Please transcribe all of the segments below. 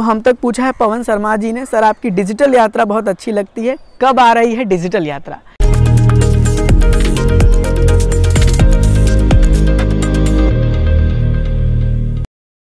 हम तक पूछा है पवन शर्मा जी ने, सर आपकी डिजिटल यात्रा बहुत अच्छी लगती है, कब आ रही है डिजिटल यात्रा?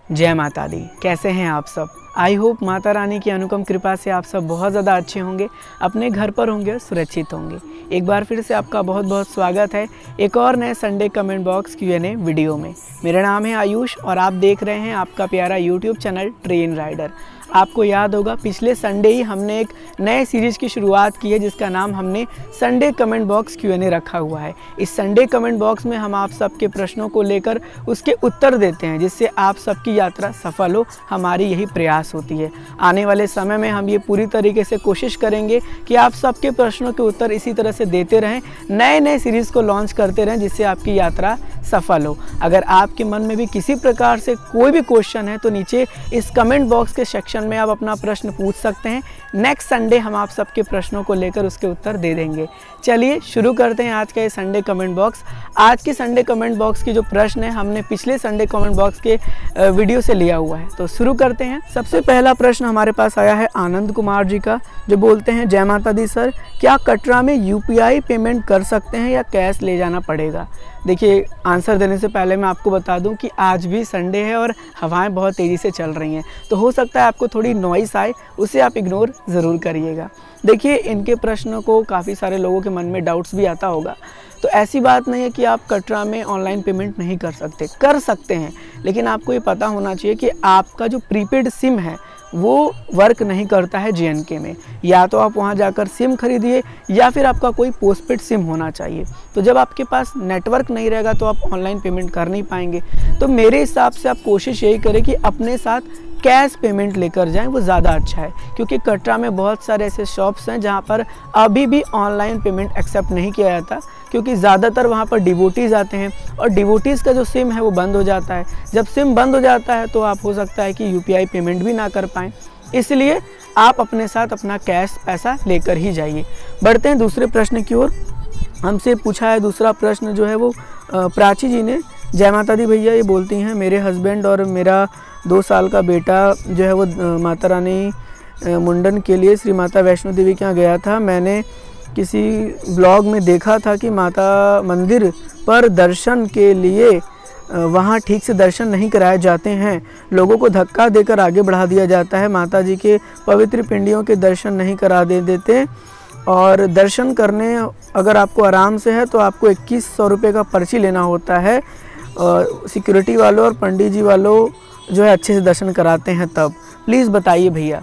जय माता दी, कैसे हैं आप सब? आई होप माता रानी की अनुपम कृपा से आप सब बहुत ज़्यादा अच्छे होंगे, अपने घर पर होंगे, सुरक्षित होंगे। एक बार फिर से आपका बहुत बहुत स्वागत है एक और नए Sunday comment box Q&A video में। मेरा नाम है आयुष और आप देख रहे हैं आपका प्यारा यूट्यूब चैनल ट्रेन राइडर। आपको याद होगा पिछले संडे ही हमने एक नए सीरीज़ की शुरुआत की है जिसका नाम हमने संडे कमेंट बॉक्स Q&A रखा हुआ है। इस संडे कमेंट बॉक्स में हम आप सबके प्रश्नों को लेकर उसके उत्तर देते हैं जिससे आप सबकी यात्रा सफल हो, हमारी यही प्रयास होती है। आने वाले समय में हम ये पूरी तरीके से कोशिश करेंगे कि आप सबके प्रश्नों के उत्तर इसी तरह से देते रहें, नए नए सीरीज़ को लॉन्च करते रहें जिससे आपकी यात्रा सफल हो। अगर आपके मन में भी किसी प्रकार से कोई भी क्वेश्चन है तो नीचे इस कमेंट बॉक्स के सेक्शन में आप अपना प्रश्न पूछ सकते हैं। नेक्स्ट संडे हम आप सबके प्रश्नों को लेकर उसके उत्तर दे देंगे। चलिए शुरू करते हैं आज का ये संडे कमेंट बॉक्स। आज के संडे कमेंट बॉक्स की जो प्रश्न है हमने पिछले संडे कमेंट बॉक्स के वीडियो से लिया हुआ है, तो शुरू करते हैं। सबसे पहला प्रश्न हमारे पास आया है आनंद कुमार जी का, जो बोलते हैं जय माता दी सर, क्या कटरा में UPI पेमेंट कर सकते हैं या कैश ले जाना पड़ेगा? देखिए, आंसर देने से पहले मैं आपको बता दूं कि आज भी संडे है और हवाएं बहुत तेज़ी से चल रही हैं, तो हो सकता है आपको थोड़ी नॉइस आए, उसे आप इग्नोर ज़रूर करिएगा। देखिए, इनके प्रश्नों को काफ़ी सारे लोगों के मन में डाउट्स भी आता होगा, तो ऐसी बात नहीं है कि आप कटरा में ऑनलाइन पेमेंट नहीं कर सकते, कर सकते हैं, लेकिन आपको ये पता होना चाहिए कि आपका जो प्रीपेड सिम है वो वर्क नहीं करता है JNK में। या तो आप वहाँ जाकर सिम खरीदिए या फिर आपका कोई पोस्टपेड सिम होना चाहिए। तो जब आपके पास नेटवर्क नहीं रहेगा तो आप ऑनलाइन पेमेंट कर नहीं पाएंगे। तो मेरे हिसाब से आप कोशिश यही करें कि अपने साथ कैश पेमेंट लेकर जाएं, वो ज़्यादा अच्छा है, क्योंकि कटरा में बहुत सारे ऐसे शॉप्स हैं जहाँ पर अभी भी ऑनलाइन पेमेंट एक्सेप्ट नहीं किया जाता, क्योंकि ज़्यादातर वहाँ पर डिवोटीज़ आते हैं और डिवोटीज़ का जो सिम है वो बंद हो जाता है। जब सिम बंद हो जाता है तो आप हो सकता है कि UPI पेमेंट भी ना कर पाएँ, इसलिए आप अपने साथ अपना कैश पैसा लेकर ही जाइए। बढ़ते हैं दूसरे प्रश्न की ओर। हमसे पूछा है दूसरा प्रश्न जो है वो प्राची जी ने। जय माता दी भैया, ये बोलती हैं मेरे हस्बैंड और मेरा 2 साल का बेटा जो है वो माता रानी मुंडन के लिए श्री माता वैष्णो देवी के यहाँ गया था। मैंने किसी ब्लॉग में देखा था कि माता मंदिर पर दर्शन के लिए वहाँ ठीक से दर्शन नहीं कराए जाते हैं, लोगों को धक्का देकर आगे बढ़ा दिया जाता है, माता जी के पवित्र पिंडियों के दर्शन नहीं करा देते और दर्शन करने अगर आपको आराम से है तो आपको 2100 रुपये का पर्ची लेना होता है और सिक्योरिटी वालों और पंडित जी वालों जो है अच्छे से दर्शन कराते हैं तब। प्लीज़ बताइए भैया।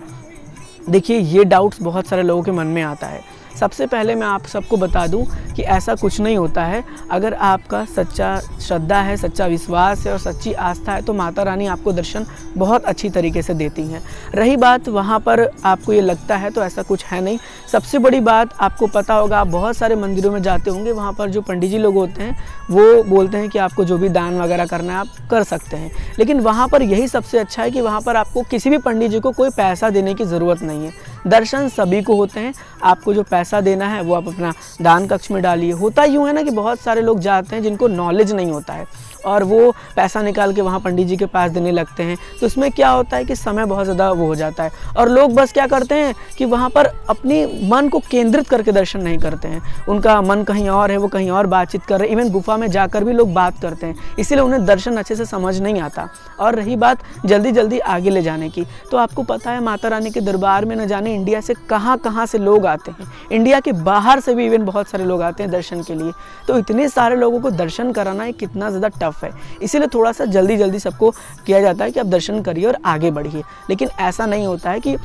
देखिए, ये डाउट्स बहुत सारे लोगों के मन में आता है। सबसे पहले मैं आप सबको बता दूं कि ऐसा कुछ नहीं होता है। अगर आपका सच्चा श्रद्धा है, सच्चा विश्वास है और सच्ची आस्था है तो माता रानी आपको दर्शन बहुत अच्छी तरीके से देती हैं। रही बात वहाँ पर आपको ये लगता है, तो ऐसा कुछ है नहीं। सबसे बड़ी बात आपको पता होगा, आप बहुत सारे मंदिरों में जाते होंगे, वहाँ पर जो पंडित जी लोग होते हैं वो बोलते हैं कि आपको जो भी दान वगैरह करना है आप कर सकते हैं, लेकिन वहाँ पर यही सबसे अच्छा है कि वहाँ पर आपको किसी भी पंडित जी को कोई पैसा देने की ज़रूरत नहीं है। दर्शन सभी को होते हैं, आपको जो पैसा देना है वो आप अपना दान कक्ष में डालिए। होता यूँ है ना कि बहुत सारे लोग जाते हैं जिनको नॉलेज नहीं होता है और वो पैसा निकाल के वहाँ पंडित जी के पास देने लगते हैं, तो इसमें क्या होता है कि समय बहुत ज़्यादा वो हो जाता है और लोग बस क्या करते हैं कि वहाँ पर अपनी मन को केंद्रित करके दर्शन नहीं करते हैं। उनका मन कहीं और है, वो कहीं और बातचीत कर रहे हैं। इवन गुफा में जाकर भी लोग बात करते हैं, इसीलिए उन्हें दर्शन अच्छे से समझ नहीं आता। और रही बात जल्दी जल्दी आगे ले जाने की, तो आपको पता है माता रानी के दरबार में न जाने इंडिया से कहाँ से लोग आते हैं, इंडिया के बाहर से भी इवन बहुत सारे लोग आते हैं दर्शन के लिए। तो इतने सारे लोगों को दर्शन कराना है कितना ज़्यादा टफ है, इसीलिए थोड़ा सा जल्दी सबको किया जाता है कि आप दर्शन करिए और आगे बढ़िए। लेकिन ऐसा नहीं होता है कि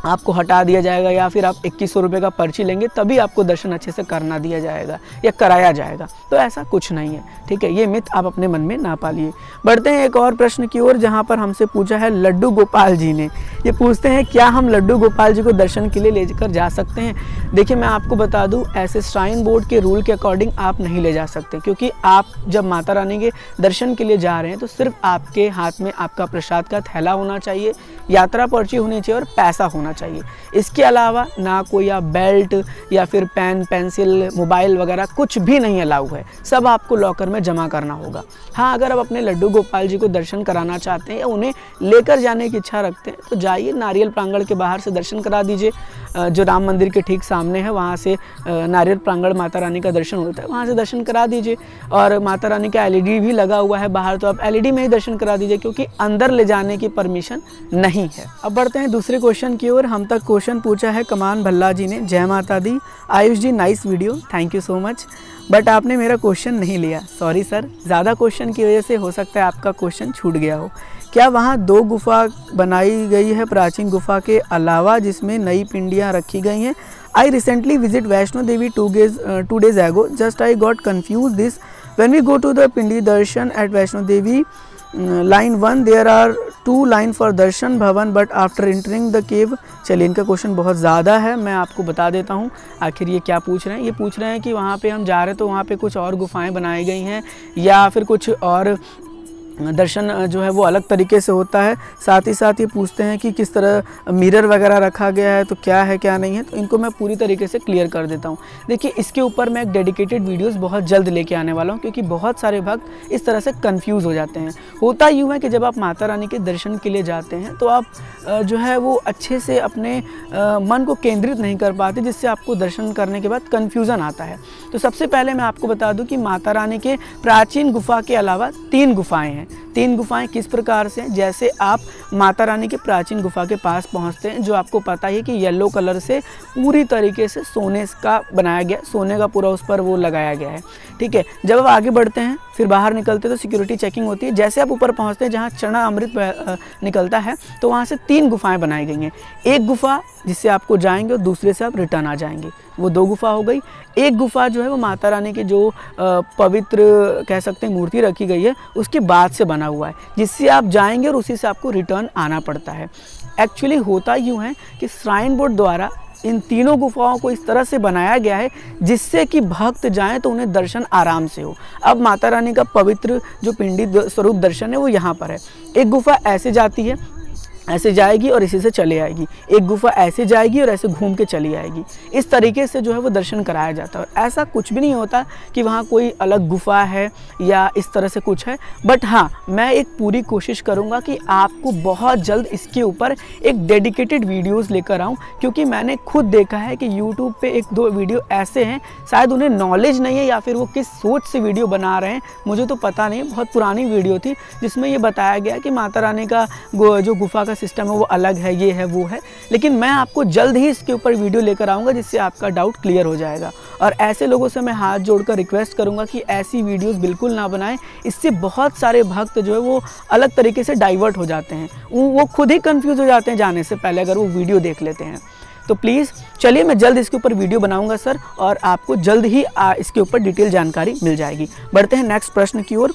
आपको हटा दिया जाएगा या फिर आप 2100 रुपये का पर्ची लेंगे तभी आपको दर्शन अच्छे से करना दिया जाएगा या कराया जाएगा, तो ऐसा कुछ नहीं है। ठीक है, ये मिथ आप अपने मन में ना पालिए। बढ़ते हैं एक और प्रश्न की ओर, जहाँ पर हमसे पूछा है लड्डू गोपाल जी ने। ये पूछते हैं क्या हम लड्डू गोपाल जी को दर्शन के लिए लेकर जा सकते हैं? देखिए, मैं आपको बता दूं, ऐसे श्राइन बोर्ड के रूल के अकॉर्डिंग आप नहीं ले जा सकते, क्योंकि आप जब माता रानी के दर्शन के लिए जा रहे हैं तो सिर्फ आपके हाथ में आपका प्रसाद का थैला होना चाहिए, यात्रा पर्ची होनी चाहिए और पैसा होना चाहिए। इसके अलावा ना कोई आप बेल्ट या फिर पेन, पेंसिल, मोबाइल वगैरह कुछ भी नहीं अलाउ है, सब आपको लॉकर में जमा करना होगा। हाँ, अगर आप अपने लड्डू गोपाल जी को दर्शन कराना चाहते हैं या उन्हें लेकर जाने की इच्छा रखते हैं तो आइए, नारियल प्रांगण के बाहर से दर्शन करा दीजिए, जो राम मंदिर के ठीक सामने है वहाँ से नारियल प्रांगण माता रानी का दर्शन होता है, वहाँ से दर्शन करा दीजिए। और माता रानी का LED भी लगा हुआ है बाहर, तो आप LED में ही दर्शन करा दीजिए, क्योंकि अंदर ले जाने की परमिशन नहीं है। अब बढ़ते हैं दूसरे क्वेश्चन की ओर। हम तक क्वेश्चन पूछा है कमान भल्ला जी ने। जय माता दी। Ayush ji, nice video, thank you so much, but आपने मेरा क्वेश्चन नहीं लिया। सॉरी सर, ज़्यादा क्वेश्चन की वजह से हो सकता है आपका क्वेश्चन छूट गया हो। क्या वहाँ 2 गुफा बनाई गई है प्राचीन गुफा के अलावा जिसमें नई पिंडियाँ रखी गई हैं? I recently visit Vaishno Devi 2 days ago. Just I got confused this. When we go to the Pindi Darshan at Vaishno Devi, line 1 there are 2 line for Darshan Bhavan, but after entering the cave. चलिए, इनका question बहुत ज़्यादा है, मैं आपको बता देता हूँ आखिर ये क्या पूछ रहे हैं। ये पूछ रहे हैं कि वहाँ पे हम जा रहे हैं तो वहाँ पे कुछ और गुफाएं बनाई गई हैं या फिर कुछ और दर्शन जो है वो अलग तरीके से होता है। साथ ही साथ ये पूछते हैं कि किस तरह मिरर वगैरह रखा गया है, तो क्या है क्या नहीं है। तो इनको मैं पूरी तरीके से क्लियर कर देता हूँ। देखिए, इसके ऊपर मैं एक डेडिकेटेड वीडियोस बहुत जल्द लेके आने वाला हूँ, क्योंकि बहुत सारे भक्त इस तरह से कंफ्यूज हो जाते हैं। होता यूँ है कि जब आप माता रानी के दर्शन के लिए जाते हैं तो आप जो है वो अच्छे से अपने मन को केंद्रित नहीं कर पाते, जिससे आपको दर्शन करने के बाद कन्फ्यूज़न आता है। तो सबसे पहले मैं आपको बता दूं कि माता रानी के प्राचीन गुफा के अलावा 3 गुफाएं हैं। 3 गुफाएं किस प्रकार से? जैसे आप माता रानी के प्राचीन गुफा के पास पहुंचते हैं, जो आपको पता है कि येलो कलर से पूरी तरीके से सोने का बनाया गया, सोने का पूरा उस पर वो लगाया गया है, ठीक है। जब आप आगे बढ़ते हैं, फिर बाहर निकलते हैं तो सिक्योरिटी चेकिंग होती है। जैसे आप ऊपर पहुंचते हैं जहां चना अमृत निकलता है, तो वहां से 3 गुफाएं बनाई गई हैं। एक गुफा जिससे आपको जाएंगे और दूसरे से आप रिटर्न आ जाएंगे, वो 2 गुफा हो गई। एक गुफा जो है वो माता रानी के जो पवित्र कह सकते हैं मूर्ति रखी गई है उसके बाद से बना हुआ है, जिससे आप जाएंगे और उसी से आपको रिटर्न आना पड़ता है। एक्चुअली होता यूँ है कि श्राइन बोर्ड द्वारा इन तीनों गुफाओं को इस तरह से बनाया गया है जिससे कि भक्त जाएं तो उन्हें दर्शन आराम से हो। अब माता रानी का पवित्र जो पिंडी स्वरूप दर्शन है वो यहाँ पर है। एक गुफा ऐसे जाती है, ऐसे जाएगी और इसी से चले आएगी। एक गुफा ऐसे जाएगी और ऐसे घूम के चली आएगी। इस तरीके से जो है वो दर्शन कराया जाता है। और ऐसा कुछ भी नहीं होता कि वहाँ कोई अलग गुफा है या इस तरह से कुछ है। बट हाँ, मैं एक पूरी कोशिश करूँगा कि आपको बहुत जल्द इसके ऊपर एक डेडिकेटेड वीडियोस लेकर आऊँ, क्योंकि मैंने खुद देखा है कि यूट्यूब पे 1-2 वीडियो ऐसे हैं, शायद उन्हें नॉलेज नहीं है या फिर वो किस सोच से वीडियो बना रहे हैं, मुझे तो पता नहीं। बहुत पुरानी वीडियो थी जिसमें ये बताया गया कि माता रानी का जो गुफा सिस्टम है वो अलग है, ये है वो है। लेकिन मैं आपको जल्द ही इसके ऊपर वीडियो लेकर आऊँगा जिससे आपका डाउट क्लियर हो जाएगा। और ऐसे लोगों से मैं हाथ जोड़कर रिक्वेस्ट करूँगा कि ऐसी वीडियोस बिल्कुल ना बनाएं। इससे बहुत सारे भक्त जो है वो अलग तरीके से डाइवर्ट हो जाते हैं, वो खुद ही कंफ्यूज हो जाते हैं जाने से पहले अगर वो वीडियो देख लेते हैं। तो प्लीज़ चलिए, मैं जल्द इसके ऊपर वीडियो बनाऊंगा सर, और आपको जल्द ही इसके ऊपर डिटेल जानकारी मिल जाएगी। बढ़ते हैं नेक्स्ट प्रश्न की ओर।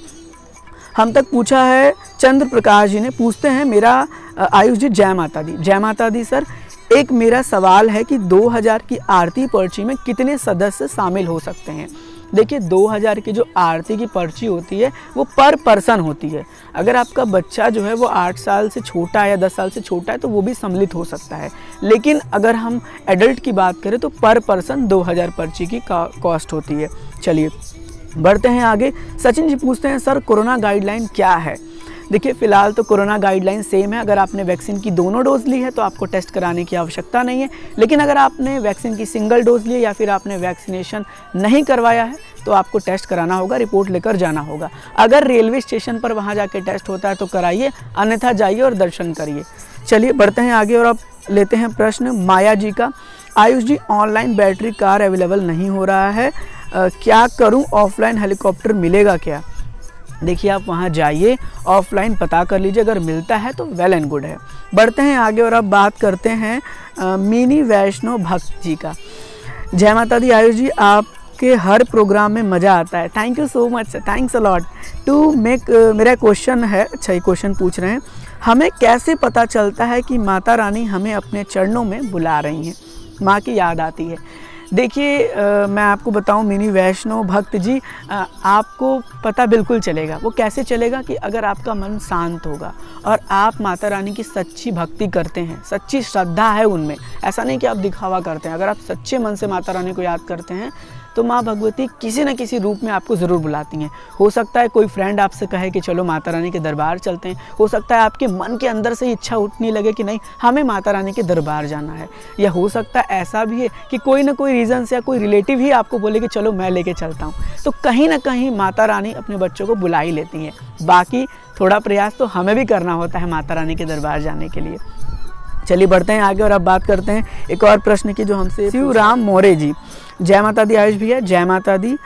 हम तक पूछा है चंद्र प्रकाश जी ने। पूछते हैं मेरा आयुष जी, जय माता दी। जय माता दी सर, एक मेरा सवाल है कि 2000 की आरती पर्ची में कितने सदस्य शामिल हो सकते हैं? देखिए, 2000 की जो आरती की पर्ची होती है वो पर पर्सन होती है। अगर आपका बच्चा जो है वो 8 साल से छोटा है या 10 साल से छोटा है तो वो भी सम्मिलित हो सकता है। लेकिन अगर हम एडल्ट की बात करें तो पर पर्सन 2000 पर्ची की कॉस्ट होती है। चलिए बढ़ते हैं आगे। सचिन जी पूछते हैं सर, कोरोना गाइडलाइन क्या है? देखिए, फ़िलहाल तो कोरोना गाइडलाइन सेम है। अगर आपने वैक्सीन की दोनों डोज ली है तो आपको टेस्ट कराने की आवश्यकता नहीं है। लेकिन अगर आपने वैक्सीन की सिंगल डोज ली है या फिर आपने वैक्सीनेशन नहीं करवाया है तो आपको टेस्ट कराना होगा, रिपोर्ट लेकर जाना होगा। अगर रेलवे स्टेशन पर वहाँ जाके टेस्ट होता है तो कराइए, अन्यथा जाइए और दर्शन करिए। चलिए बढ़ते हैं आगे और अब लेते हैं प्रश्न माया जी का। आयुष जी, ऑनलाइन बैटरी कार अवेलेबल नहीं हो रहा है, क्या करूं? ऑफलाइन हेलीकॉप्टर मिलेगा क्या? देखिए, आप वहां जाइए, ऑफलाइन पता कर लीजिए, अगर मिलता है तो वेल एंड गुड है। बढ़ते हैं आगे और अब बात करते हैं मिनी वैष्णो भक्त जी का। जय माता दी आयुष जी, आपके हर प्रोग्राम में मज़ा आता है। Thank you so much, thanks a lot to make. मेरा क्वेश्चन है, अच्छा ये क्वेश्चन पूछ रहे हैं, हमें कैसे पता चलता है कि माता रानी हमें अपने चरणों में बुला रही हैं, माँ की याद आती है? देखिए, मैं आपको बताऊं मिनी वैष्णो भक्त जी, आपको पता बिल्कुल चलेगा। वो कैसे चलेगा कि अगर आपका मन शांत होगा और आप माता रानी की सच्ची भक्ति करते हैं, सच्ची श्रद्धा है उनमें, ऐसा नहीं कि आप दिखावा करते हैं। अगर आप सच्चे मन से माता रानी को याद करते हैं तो माँ भगवती किसी न किसी रूप में आपको ज़रूर बुलाती हैं। हो सकता है कोई फ्रेंड आपसे कहे कि चलो माता रानी के दरबार चलते हैं, हो सकता है आपके मन के अंदर से इच्छा उठने लगे कि नहीं हमें माता रानी के दरबार जाना है, या हो सकता है ऐसा भी है कि कोई ना कोई रीज़न से या कोई रिलेटिव ही आपको बोले कि चलो मैं लेके चलता हूँ। तो कहीं ना कहीं माता रानी अपने बच्चों को बुला ही लेती हैं। बाकी थोड़ा प्रयास तो हमें भी करना होता है माता रानी के दरबार जाने के लिए। चलिए बढ़ते हैं आगे और अब बात करते हैं एक और प्रश्न की जो हमसे शिवराम मोरे जी। जय माता दी आयुष भैया, जय माता दी।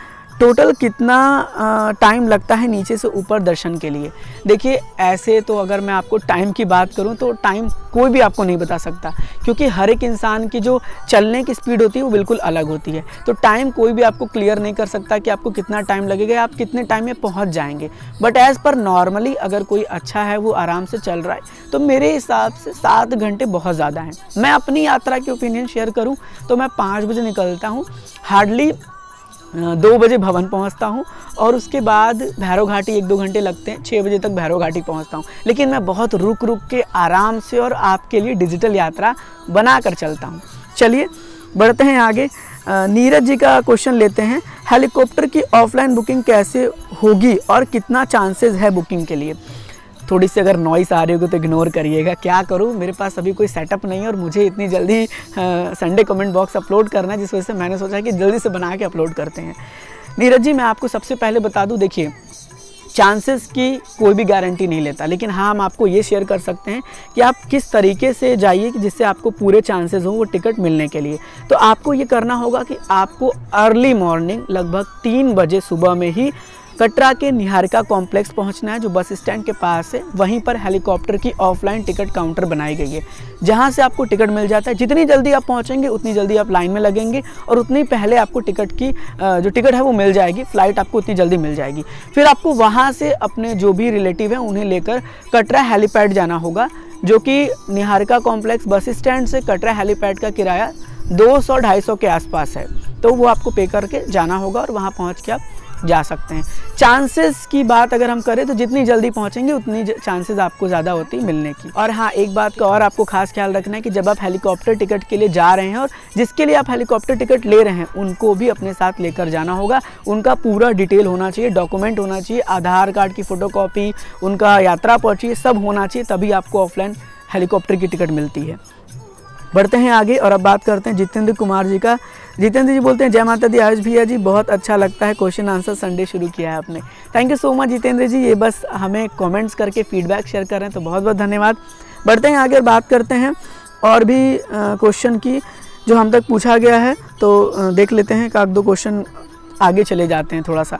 टोटल कितना टाइम लगता है नीचे से ऊपर दर्शन के लिए? देखिए ऐसे तो अगर मैं आपको टाइम की बात करूं तो टाइम कोई भी आपको नहीं बता सकता, क्योंकि हर एक इंसान की जो चलने की स्पीड होती है वो बिल्कुल अलग होती है। तो टाइम कोई भी आपको क्लियर नहीं कर सकता कि आपको कितना टाइम लगेगा या आप कितने टाइम में पहुंच जाएंगे। बट एज़ पर नॉर्मली अगर कोई अच्छा है, वो आराम से चल रहा है, तो मेरे हिसाब से 7 घंटे बहुत ज़्यादा हैं। मैं अपनी यात्रा की ओपिनियन शेयर करूँ तो मैं 5 बजे निकलता हूँ, हार्डली 2 बजे भवन पहुंचता हूं, और उसके बाद भैरव घाटी 1-2 घंटे लगते हैं, 6 बजे तक भैरव घाटी पहुंचता हूं। लेकिन मैं बहुत रुक रुक के आराम से और आपके लिए डिजिटल यात्रा बनाकर चलता हूं। चलिए बढ़ते हैं आगे। नीरज जी का क्वेश्चन लेते हैं, हेलीकॉप्टर की ऑफलाइन बुकिंग कैसे होगी और कितना चांसेस है बुकिंग के लिए? थोड़ी सी अगर नॉइस आ रही होगी तो इग्नोर करिएगा, क्या करूँ मेरे पास अभी कोई सेटअप नहीं है और मुझे इतनी जल्दी संडे कमेंट बॉक्स अपलोड करना है, जिस वजह से मैंने सोचा कि जल्दी से बना के अपलोड करते हैं। नीरज जी मैं आपको सबसे पहले बता दूं, देखिए चांसेस की कोई भी गारंटी नहीं लेता, लेकिन हाँ हम आपको ये शेयर कर सकते हैं कि आप किस तरीके से जाइए कि जिससे आपको पूरे चांसेस हों वो टिकट मिलने के लिए। तो आपको ये करना होगा कि आपको अर्ली मॉर्निंग लगभग 3 बजे सुबह में ही कटरा के निहारिका कॉम्प्लेक्स पहुंचना है, जो बस स्टैंड के पास है। वहीं पर हेलीकॉप्टर की ऑफलाइन टिकट काउंटर बनाई गई है, जहां से आपको टिकट मिल जाता है। जितनी जल्दी आप पहुंचेंगे उतनी जल्दी आप लाइन में लगेंगे और उतनी पहले आपको टिकट की जो टिकट है वो मिल जाएगी, फ्लाइट आपको उतनी जल्दी मिल जाएगी। फिर आपको वहां से अपने जो भी रिलेटिव हैं उन्हें लेकर कटरा हेलीपैड जाना होगा, जो कि निहारिका कॉम्प्लेक्स बस स्टैंड से कटरा हेलीपैड का किराया 200-250 के आसपास है। तो वो आपको पे करके जाना होगा और वहाँ पहुँच के आप जा सकते हैं। चांसेस की बात अगर हम करें तो जितनी जल्दी पहुंचेंगे उतनी चांसेस आपको ज़्यादा होती है मिलने की। और हाँ एक बात का और आपको खास ख्याल रखना है कि जब आप हेलीकॉप्टर टिकट के लिए जा रहे हैं और जिसके लिए आप हेलीकॉप्टर टिकट ले रहे हैं उनको भी अपने साथ लेकर जाना होगा। उनका पूरा डिटेल होना चाहिए, डॉक्यूमेंट होना चाहिए, आधार कार्ड की फ़ोटोकॉपी, उनका यात्रा पर्ची सब होना चाहिए, तभी आपको ऑफलाइन हेलीकॉप्टर की टिकट मिलती है। बढ़ते हैं आगे और अब बात करते हैं जितेंद्र कुमार जी का। जितेंद्र जी बोलते हैं, जय माता दी आयुष भैया जी, बहुत अच्छा लगता है क्वेश्चन आंसर संडे शुरू किया है आपने। Thank you so much Jitendra ji, ये बस हमें कमेंट्स करके फीडबैक शेयर कर रहे हैं तो बहुत बहुत धन्यवाद। बढ़ते हैं आगे और बात करते हैं और भी क्वेश्चन की जो हम तक पूछा गया है, तो देख लेते हैं। 1-2 क्वेश्चन आगे चले जाते हैं थोड़ा सा।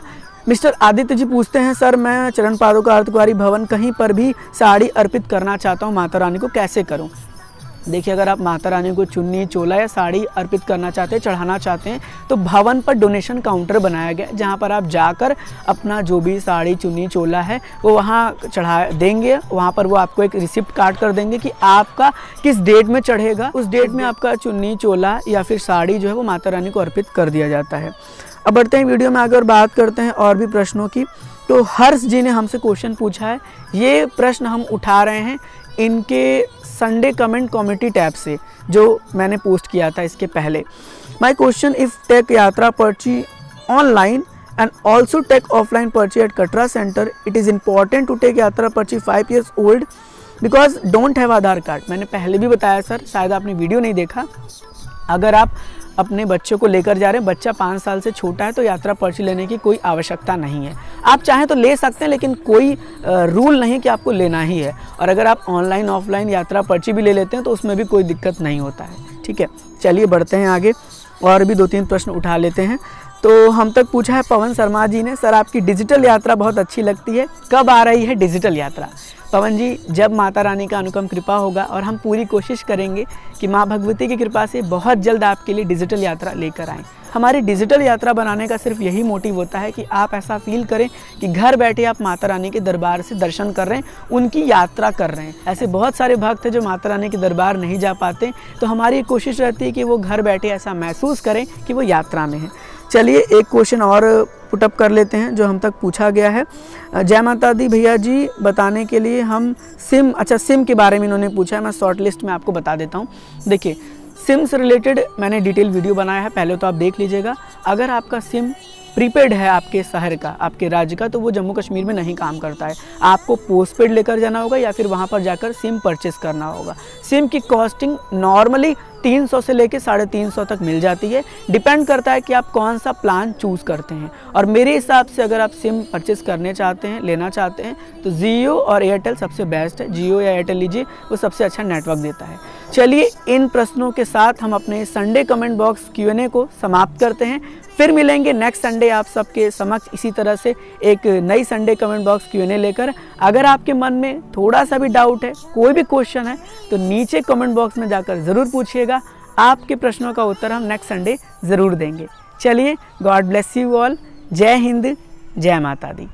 मिस्टर आदित्य जी पूछते हैं, सर मैं चरण पादुका अर्धकुंवारी भवन कहीं पर भी साड़ी अर्पित करना चाहता हूँ माता रानी को, कैसे करूँ? देखिए अगर आप माता रानी को चुन्नी चोला या साड़ी अर्पित करना चाहते हैं, चढ़ाना चाहते हैं, तो भवन पर डोनेशन काउंटर बनाया गया है, जहाँ पर आप जाकर अपना जो भी साड़ी चुन्नी चोला है वो वहाँ चढ़ा देंगे। वहाँ पर वो आपको एक रिसिप्ट काट कर देंगे कि आपका किस डेट में चढ़ेगा, उस डेट में आपका चुन्नी चोला या फिर साड़ी जो है वो माता रानी को अर्पित कर दिया जाता है। अब बढ़ते हैं वीडियो में आगे और बात करते हैं और भी प्रश्नों की। तो हर्ष जी ने हमसे क्वेश्चन पूछा है, ये प्रश्न हम उठा रहे हैं इनके संडे कमेंट कमेटी टैब से जो मैंने पोस्ट किया था इसके पहले। My question, if take yatra parchi online and also take offline parchi at Katra centre, it is important to take yatra parchi 5 years old because don't have Aadhaar card. मैंने पहले भी बताया सर, शायद आपने वीडियो नहीं देखा। अगर आप अपने बच्चों को लेकर जा रहे हैं, बच्चा 5 साल से छोटा है, तो यात्रा पर्ची लेने की कोई आवश्यकता नहीं है। आप चाहें तो ले सकते हैं, लेकिन कोई रूल नहीं कि आपको लेना ही है। और अगर आप ऑनलाइन ऑफलाइन यात्रा पर्ची भी ले लेते हैं तो उसमें भी कोई दिक्कत नहीं होता है। ठीक है, चलिए बढ़ते हैं आगे और भी 2-3 प्रश्न उठा लेते हैं। तो हम तक पूछा है पवन शर्मा जी ने, सर आपकी डिजिटल यात्रा बहुत अच्छी लगती है, कब आ रही है डिजिटल यात्रा? पवन जी, जब माता रानी का अनुपम कृपा होगा और हम पूरी कोशिश करेंगे कि माँ भगवती की कृपा से बहुत जल्द आपके लिए डिजिटल यात्रा लेकर आएँ। हमारी डिजिटल यात्रा बनाने का सिर्फ यही मोटिव होता है कि आप ऐसा फील करें कि घर बैठे आप माता रानी के दरबार से दर्शन कर रहे हैं, उनकी यात्रा कर रहे हैं। ऐसे बहुत सारे भक्त हैं जो माता रानी के दरबार नहीं जा पाते, तो हमारी कोशिश रहती है कि वो घर बैठे ऐसा महसूस करें कि वो यात्रा में है। चलिए एक क्वेश्चन और पुटअप कर लेते हैं जो हम तक पूछा गया है। जय माता दी भैया जी, बताने के लिए हम सिम के बारे में इन्होंने पूछा है, मैं शॉर्ट लिस्ट में आपको बता देता हूँ। देखिए सिम से रिलेटेड मैंने डिटेल वीडियो बनाया है, पहले तो आप देख लीजिएगा। अगर आपका सिम प्रीपेड है आपके शहर का, आपके राज्य का, तो वो जम्मू कश्मीर में नहीं काम करता है। आपको पोस्टपेड लेकर जाना होगा या फिर वहाँ पर जाकर सिम परचेस करना होगा। सिम की कॉस्टिंग नॉर्मली 300 से लेकर 350 तक मिल जाती है। डिपेंड करता है कि आप कौन सा प्लान चूज़ करते हैं। और मेरे हिसाब से अगर आप सिम परचेस करने चाहते हैं, लेना चाहते हैं, तो जियो और एयरटेल सबसे बेस्ट है। जियो या एयरटेल लीजिए, वो सबसे अच्छा नेटवर्क देता है। चलिए, इन प्रश्नों के साथ हम अपने संडे कमेंट बॉक्स Q&A को समाप्त करते हैं। फिर मिलेंगे नेक्स्ट संडे आप सबके समक्ष इसी तरह से एक नई संडे कमेंट बॉक्स Q&A लेकर। अगर आपके मन में थोड़ा सा भी डाउट है, कोई भी क्वेश्चन है, तो नीचे कमेंट बॉक्स में जाकर ज़रूर पूछिएगा। आपके प्रश्नों का उत्तर हम नेक्स्ट संडे ज़रूर देंगे। चलिए, गॉड ब्लेस यू ऑल। जय हिंद, जय माता दी।